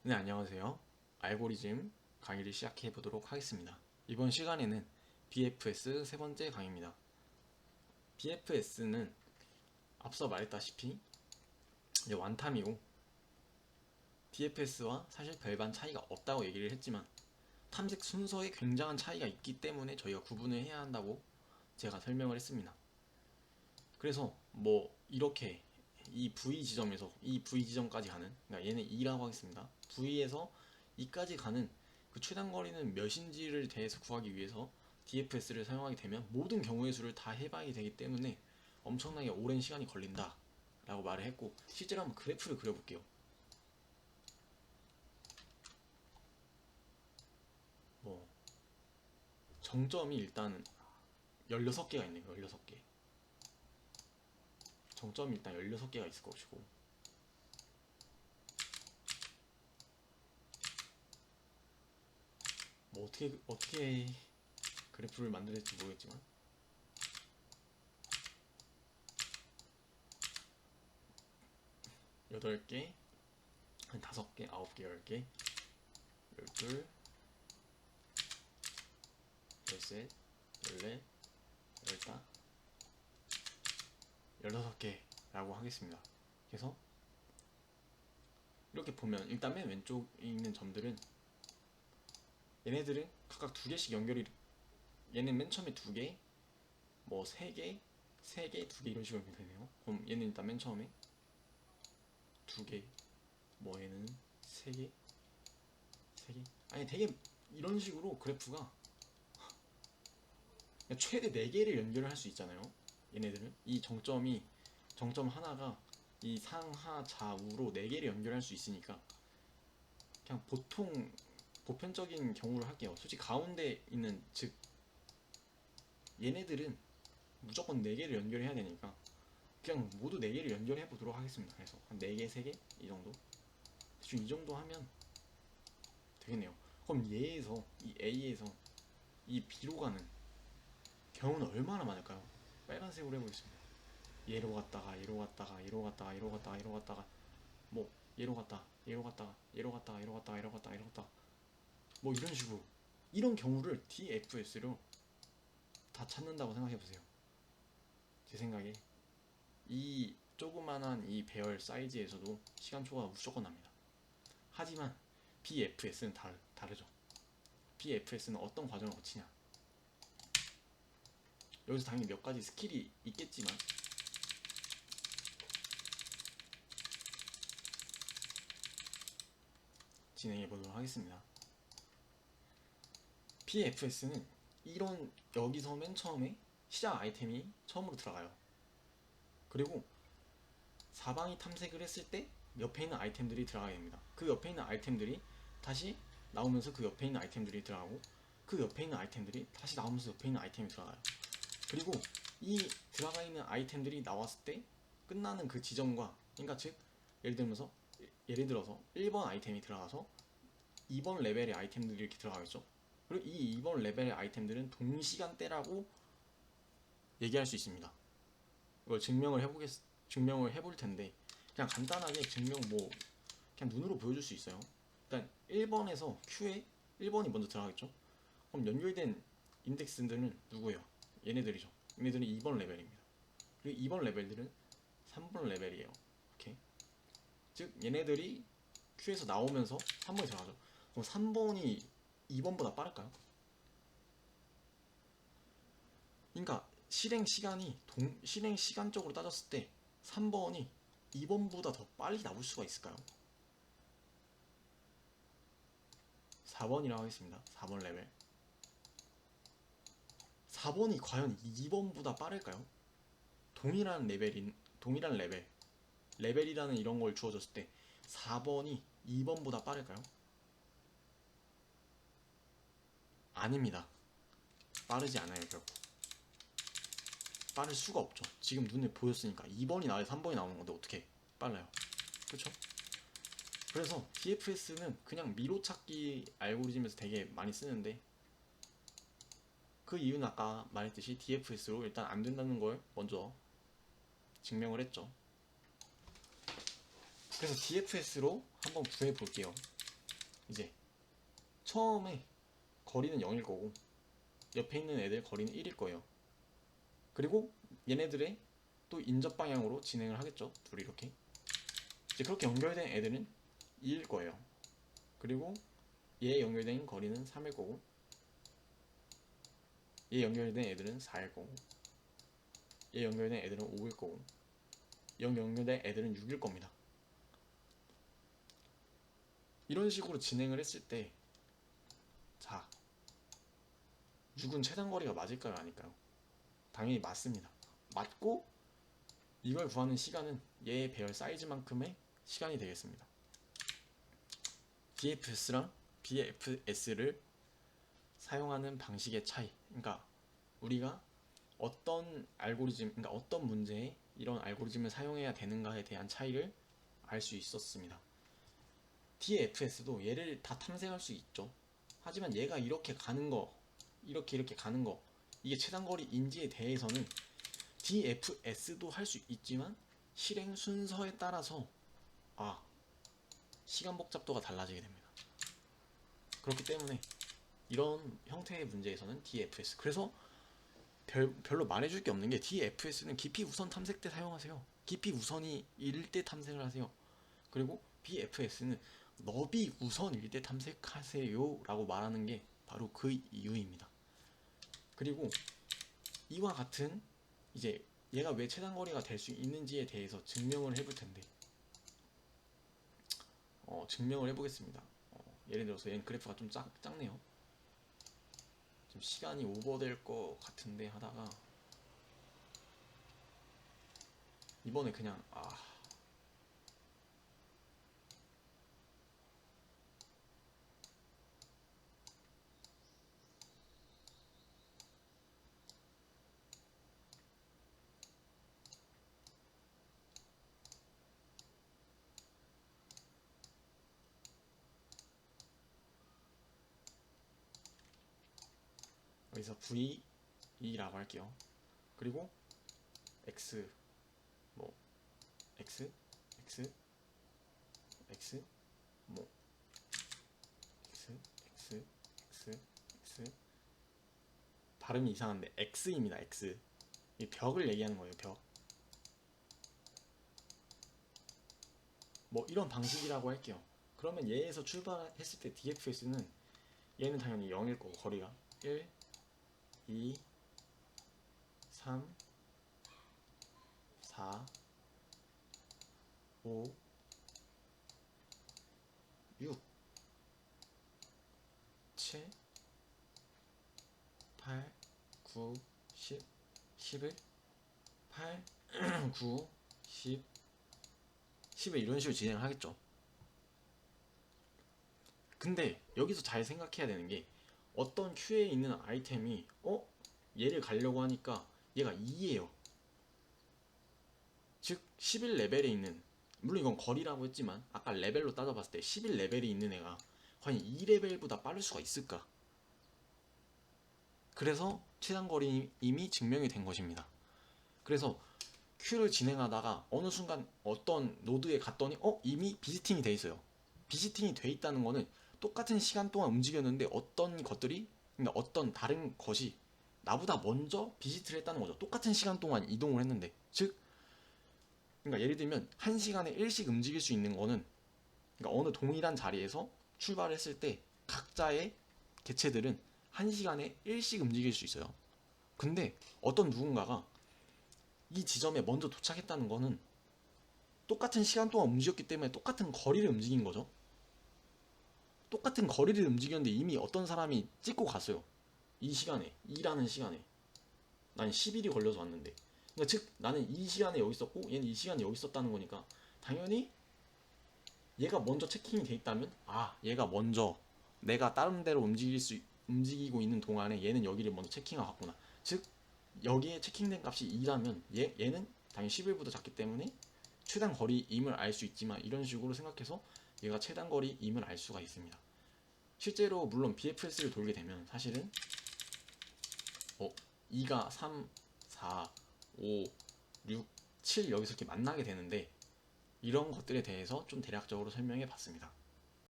네, 안녕하세요. 알고리즘 강의를 시작해 보도록 하겠습니다. 이번 시간에는 BFS 세 번째 강의입니다. BFS는 앞서 말했다시피 완탐이고 DFS와 사실 별반 차이가 없다고 얘기를 했지만 탐색 순서에 굉장한 차이가 있기 때문에 저희가 구분을 해야 한다고 제가 설명을 했습니다. 그래서 이렇게 이 V 지점에서 이 V 지점까지 가는, 그러니까 얘는 E라고 하겠습니다. V에서 E까지 가는 그 최단 거리는 몇인지를 대해서 구하기 위해서 DFS를 사용하게 되면 모든 경우의 수를 다 해봐야 되기 때문에 엄청나게 오랜 시간이 걸린다 라고 말을 했고, 실제로 한번 그래프를 그려볼게요. 정점이 일단 16개가 있네요. 16개. 정점이 일단 16개가 있을 것이고, 어떻게 그래프를 만들었을지 모르겠지만 8개, 한 5개, 9개, 10개, 12, 13, 14, 15, 16개라고 하겠습니다. 그래서 이렇게 보면 일단 맨 왼쪽에 있는 점들은 얘네들은 각각 2개씩 연결이, 얘는 맨 처음에 2개, 3개, 3개, 2개 이런 식으로 되네요. 그럼 얘는 일단 맨 처음에 2개, 얘는 3개, 3개, 아니 되게 이런 식으로 그래프가 최대 4개를 연결을 할 수 있잖아요. 얘네들은 이 정점 하나가 이 상하 좌우로 4개를 연결할 수 있으니까 그냥 보편적인 경우를 할게요. 솔직히 가운데 있는, 즉 얘네들은 무조건 4개를 연결해야 되니까 그냥 모두 4개를 연결해 보도록 하겠습니다. 그래서 한 4개, 3개 이 정도, 대충 이 정도 하면 되겠네요. 그럼 얘에서, 이 A에서 이 B로 가는 경우는 얼마나 많을까요? 빨간색으로 해보겠습니다. 얘로 갔다가 얘로 갔다가 얘로 갔다가 얘로 갔다가 얘로 갔다가 얘로 갔다 얘로 갔다가 얘로 갔다가 얘로 갔다가 얘로 갔다가 얘로 갔다가 이런 식으로, 이런 경우를 DFS로 다 찾는다고 생각해보세요. 제 생각에 이 조그만한 이 배열 사이즈에서도 시간 초과가 무조건 납니다. 하지만 BFS는 다르죠. BFS는 어떤 과정을 거치냐, 여기서 당연히 몇 가지 스킬이 있겠지만 진행해 보도록 하겠습니다. BFS는 이런, 여기서 맨 처음에 시작 아이템이 처음으로 들어가요. 그리고 사방이 탐색을 했을 때 옆에 있는 아이템들이 들어가야 됩니다. 그 옆에 있는 아이템들이 다시 나오면서 그 옆에 있는 아이템들이 들어가고, 그 옆에 있는 아이템들이 다시 나오면서 옆에 있는 아이템이 들어가요. 그리고 이 들어가 있는 아이템들이 나왔을 때 끝나는 그 지점과, 그러니까 즉 예를 들어서 1번 아이템이 들어가서 2번 레벨의 아이템들이 이렇게 들어가겠죠. 그리고 이 2번 레벨의 아이템들은 동시간대라고 얘기할 수 있습니다. 이걸 증명을 해볼 텐데, 그냥 간단하게 그냥 눈으로 보여줄 수 있어요. 일단 1번에서 Q에 1번이 먼저 들어가겠죠. 그럼 연결된 인덱스들은 누구예요? 얘네들이죠. 얘네들은 2번 레벨입니다. 그리고 2번 레벨들은 3번 레벨이에요. 오케이. 즉 얘네들이 Q에서 나오면서 3번이 들어가죠. 그럼 3번이 2번보다 빠를까요? 그러니까 실행 시간적으로 따졌을 때 3번이 2번보다 더 빨리 나올 수가 있을까요? 4번이라고 하겠습니다. 4번 레벨. 4번이 과연 2번보다 빠를까요? 동일한 레벨이라는 이런 걸 주어졌을 때 4번이 2번보다 빠를까요? 아닙니다. 빠르지 않아요. 결국 빠를 수가 없죠. 지금 눈에 보였으니까 2번이 나와야 3번이 나오는 건데 어떻게 빨라요? 그렇죠? 그래서 DFS는 그냥 미로찾기 알고리즘에서 되게 많이 쓰는데, 그 이유는 아까 말했듯이 DFS로 일단 안 된다는 걸 먼저 증명을 했죠. 그래서 DFS로 한번 구해 볼게요. 이제 처음에 거리는 0일 거고 옆에 있는 애들 거리는 1일 거예요. 그리고 얘네들의 또 인접 방향으로 진행을 하겠죠. 둘이 이렇게. 이제 그렇게 연결된 애들은 2일 거예요. 그리고 얘 연결된 거리는 3일 거고 얘 연결된 애들은 4일 거고 얘 연결된 애들은 5일 거고 연결된 애들은 6일 겁니다. 이런 식으로 진행을 했을 때 자, 6은 최단거리가 맞을까요? 아닐까요? 당연히 맞습니다. 맞고 이걸 구하는 시간은 얘의 배열 사이즈만큼의 시간이 되겠습니다. DFS랑 BFS를 사용하는 방식의 차이. 그러니까 우리가 어떤 알고리즘, 그러니까 어떤 문제에 이런 알고리즘을 사용해야 되는가에 대한 차이를 알 수 있었습니다. DFS도 얘를 다 탐색할 수 있죠. 하지만 얘가 이렇게 가는 거, 이렇게 가는 거, 이게 최단거리인지에 대해서는 DFS도 할 수 있지만 실행 순서에 따라서 시간 복잡도가 달라지게 됩니다. 그렇기 때문에 이런 형태의 문제에서는 DFS, 그래서 별로 말해줄 게 없는 게 DFS는 깊이 우선 탐색 때 사용하세요. 깊이 우선이 일 때 탐색을 하세요. 그리고 BFS는 너비 우선일 때 탐색하세요 라고 말하는 게 바로 그 이유입니다. 그리고 이와 같은 이제 얘가 왜 최단거리가 될 수 있는지에 대해서 증명을 해볼 텐데 증명을 해보겠습니다. 예를 들어서 얘는 그래프가 좀 작네요. 좀 시간이 오버될 것 같은데 하다가 이번에 그냥 여기서 V라고 할게요. 그리고 X 뭐 X X X 뭐 X X X X 발음이 이상한데 X입니다. X 이 벽을 얘기하는 거예요. 벽 뭐 이런 방식이라고 할게요. 그러면 얘에서 출발했을 때 DFS는 얘는 당연히 0일 거고 거리가 1, 2, 3, 4, 5, 6, 7, 8, 9, 10, 11, 8, 9, 10, 10을 이런 식으로 진행을 하겠죠. 근데 여기서 잘 생각해야 되는 게 어떤 큐에 있는 아이템이 얘를 가려고 하니까 얘가 2예요. 즉 11레벨에 있는, 물론 이건 거리라고 했지만 아까 레벨로 따져봤을 때 11레벨이 있는 애가 과연 2레벨보다 빠를 수가 있을까? 그래서 최단거리 이미 증명이 된 것입니다. 그래서 큐를 진행하다가 어느 순간 어떤 노드에 갔더니 이미 비스팅이 돼 있어요. 비스팅이 돼 있다는 거는 똑같은 시간 동안 움직였는데 어떤 것들이, 그러니까 어떤 다른 것이 나보다 먼저 비지트를 했다는 거죠. 똑같은 시간 동안 이동을 했는데, 즉 그러니까 예를 들면 1시간에 1씩 움직일 수 있는 거는, 그러니까 어느 동일한 자리에서 출발했을 때 각자의 개체들은 1시간에 1씩 움직일 수 있어요. 근데 어떤 누군가가 이 지점에 먼저 도착했다는 거는 똑같은 시간 동안 움직였기 때문에 똑같은 거리를 움직인 거죠. 똑같은 거리를 움직였는데 이미 어떤 사람이 찍고 갔어요. 이 시간에, 이라는 시간에. 난 10일이 걸려서 왔는데. 그러니까 즉 나는 이 시간에 여기 있었고 얘는 이 시간에 여기 있었다는 거니까 당연히 얘가 먼저 체킹이 돼 있다면 얘가 먼저 내가 다른 데로 움직이고 있는 동안에 얘는 여기를 먼저 체킹하고 갔구나. 즉 여기에 체킹된 값이 2라면 얘는 당연히 10일보다 작기 때문에 최단 거리임을 알 수 있지만, 이런 식으로 생각해서 얘가 최단 거리임을 알 수가 있습니다. 실제로 물론 BFS를 돌게 되면 사실은 2가 3, 4, 5, 6, 7 여기서 이렇게 만나게 되는데 이런 것들에 대해서 좀 대략적으로 설명해 봤습니다.